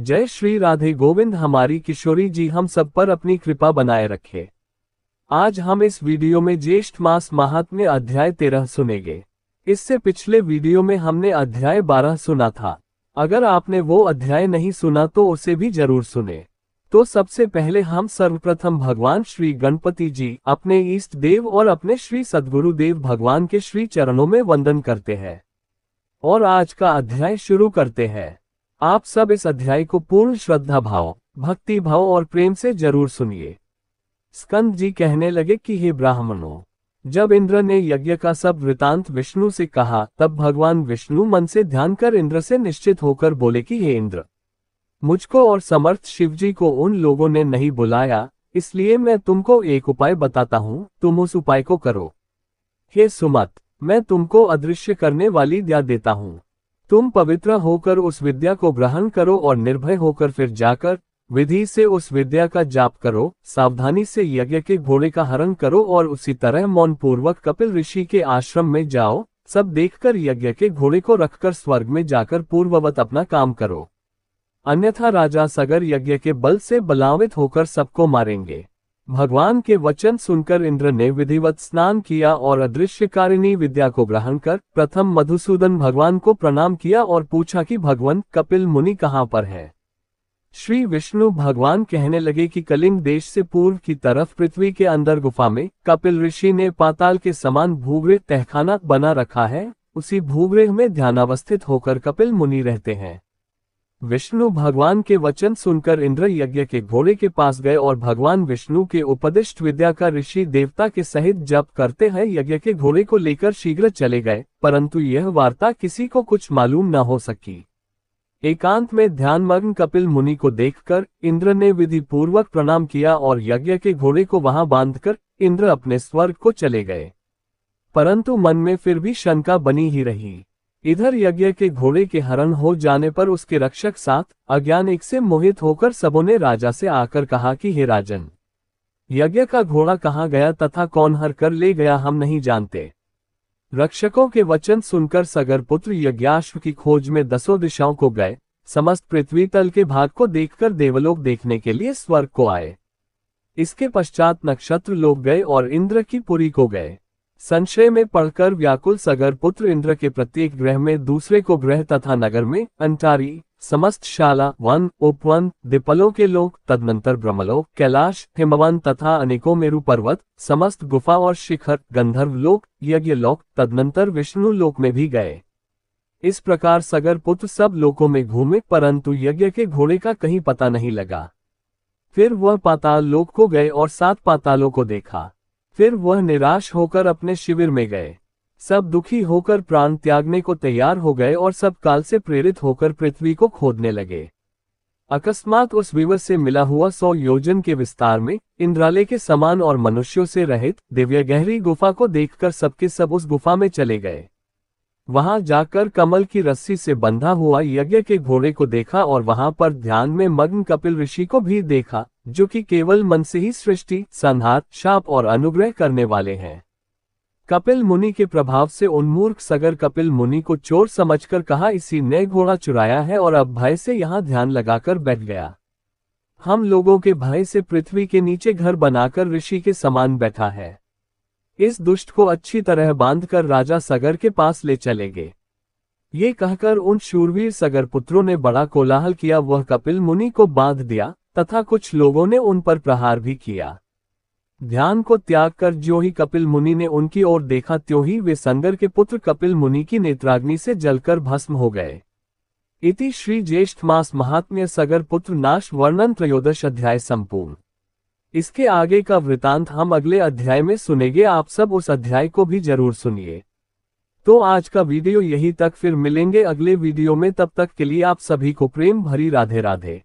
जय श्री राधे गोविंद। हमारी किशोरी जी हम सब पर अपनी कृपा बनाए रखे। आज हम इस वीडियो में ज्येष्ठ मास महात्म्य अध्याय 13 सुनेंगे। इससे पिछले वीडियो में हमने अध्याय 12 सुना था। अगर आपने वो अध्याय नहीं सुना तो उसे भी जरूर सुने। तो सबसे पहले हम सर्वप्रथम भगवान श्री गणपति जी, अपने इष्ट देव और अपने श्री सद्गुरु देव भगवान के श्री चरणों में वंदन करते हैं और आज का अध्याय शुरू करते हैं। आप सब इस अध्याय को पूर्ण श्रद्धा भाव, भक्ति भाव और प्रेम से जरूर सुनिए। स्कंद जी कहने लगे कि हे ब्राह्मणों, जब इंद्र ने यज्ञ का सब वृतांत विष्णु से कहा, तब भगवान विष्णु मन से ध्यान कर इंद्र से निश्चित होकर बोले कि हे इंद्र, मुझको और समर्थ शिवजी को उन लोगों ने नहीं बुलाया, इसलिए मैं तुमको एक उपाय बताता हूँ, तुम उस उपाय को करो। हे सुमत, मैं तुमको अदृश्य करने वाली विद्या देता हूँ। तुम पवित्र होकर उस विद्या को ग्रहण करो और निर्भय होकर फिर जाकर विधि से उस विद्या का जाप करो। सावधानी से यज्ञ के घोड़े का हरण करो और उसी तरह मौन पूर्वक कपिल ऋषि के आश्रम में जाओ। सब देखकर यज्ञ के घोड़े को रखकर स्वर्ग में जाकर पूर्ववत अपना काम करो, अन्यथा राजा सगर यज्ञ के बल से बलान्वित होकर सबको मारेंगे। भगवान के वचन सुनकर इंद्र ने विधिवत स्नान किया और अदृश्यकारिणी विद्या को ग्रहण कर प्रथम मधुसूदन भगवान को प्रणाम किया और पूछा कि भगवान कपिल मुनि कहाँ पर है। श्री विष्णु भगवान कहने लगे कि कलिंग देश से पूर्व की तरफ पृथ्वी के अंदर गुफा में कपिल ऋषि ने पाताल के समान भूगृह तहखाना बना रखा है। उसी भूगृह में ध्यानावस्थित होकर कपिल मुनि रहते हैं। विष्णु भगवान के वचन सुनकर इंद्र यज्ञ के घोड़े के पास गए और भगवान विष्णु के उपदिष्ट विद्या का ऋषि देवता के सहित जप करते हैं यज्ञ के घोड़े को लेकर शीघ्र चले गए, परंतु यह वार्ता किसी को कुछ मालूम न हो सकी। एकांत में ध्यानमग्न कपिल मुनि को देखकर इंद्र ने विधि पूर्वक प्रणाम किया और यज्ञ के घोड़े को वहां बांधकर इंद्र अपने स्वर्ग को चले गए, परंतु मन में फिर भी शंका बनी ही रही। इधर यज्ञ के घोड़े के हरण हो जाने पर उसके रक्षक साथ अज्ञान एक से मोहित होकर सबों ने राजा से आकर कहा कि हे राजन, यज्ञ का घोड़ा कहाँ गया तथा कौन हर कर ले गया हम नहीं जानते। रक्षकों के वचन सुनकर सगर पुत्र यज्ञाश्व की खोज में 10 दिशाओं को गए। समस्त पृथ्वी तल के भाग को देखकर देवलोक देखने के लिए स्वर्ग को आए। इसके पश्चात नक्षत्र लोग गए और इंद्र की पुरी को गए। संशय में पढ़कर व्याकुल सगर पुत्र इंद्र के प्रत्येक ग्रह में दूसरे को ग्रह तथा नगर में अंटारी, समस्त शाला, वन, उपवन, दिपलों के लोक, तदनंतर ब्रह्मलोक, कैलाश, हिमवन तथा अनेकों मेरु पर्वत, समस्त गुफा और शिखर, गंधर्व लोक, यज्ञ लोक, तदनंतर विष्णु लोक में भी गए। इस प्रकार सगर पुत्र सब लोकों में घूमे, परंतु यज्ञ के घोड़े का कहीं पता नहीं लगा। फिर वह पाताल लोक को गए और 7 पातालों को देखा। फिर वह निराश होकर अपने शिविर में गए। सब दुखी होकर प्राण त्यागने को तैयार हो गए और सब काल से प्रेरित होकर पृथ्वी को खोदने लगे। अकस्मात उस विवर से मिला हुआ 100 योजन के विस्तार में इंद्रालय के समान और मनुष्यों से रहित दिव्य गहरी गुफा को देखकर सबके सब उस गुफा में चले गए। वहां जाकर कमल की रस्सी से बंधा हुआ यज्ञ के घोड़े को देखा और वहां पर ध्यान में मग्न कपिल ऋषि को भी देखा, जो कि केवल मन से ही सृष्टि, संहार, शाप और अनुग्रह करने वाले हैं। कपिल मुनि के प्रभाव से उन्मूर्ख सगर कपिल मुनि को चोर समझकर कहा, इसी ने घोड़ा चुराया है और अब भय से यहाँ ध्यान लगाकर बैठ गया। हम लोगों के भय से पृथ्वी के नीचे घर बनाकर ऋषि के समान बैठा है। इस दुष्ट को अच्छी तरह बांधकर राजा सगर के पास ले चलेंगे। ये कहकर उन शूरवीर सगर पुत्रों ने बड़ा कोलाहल किया। वह कपिल मुनि को बांध दिया तथा कुछ लोगों ने उन पर प्रहार भी किया। ध्यान को त्याग कर ज्यों ही कपिल मुनि ने उनकी ओर देखा, त्यों ही वे संगर के पुत्र कपिल मुनि की नेत्राग्नि से जलकर भस्म हो गए। इति श्री ज्येष्ठ मास महात्म्य सगर पुत्र नाश वर्णन 13 अध्याय संपूर्ण। इसके आगे का वृतांत हम अगले अध्याय में सुनेंगे। आप सब उस अध्याय को भी जरूर सुनिए। तो आज का वीडियो यही तक, फिर मिलेंगे अगले वीडियो में। तब तक के लिए आप सभी को प्रेम भरी राधे राधे।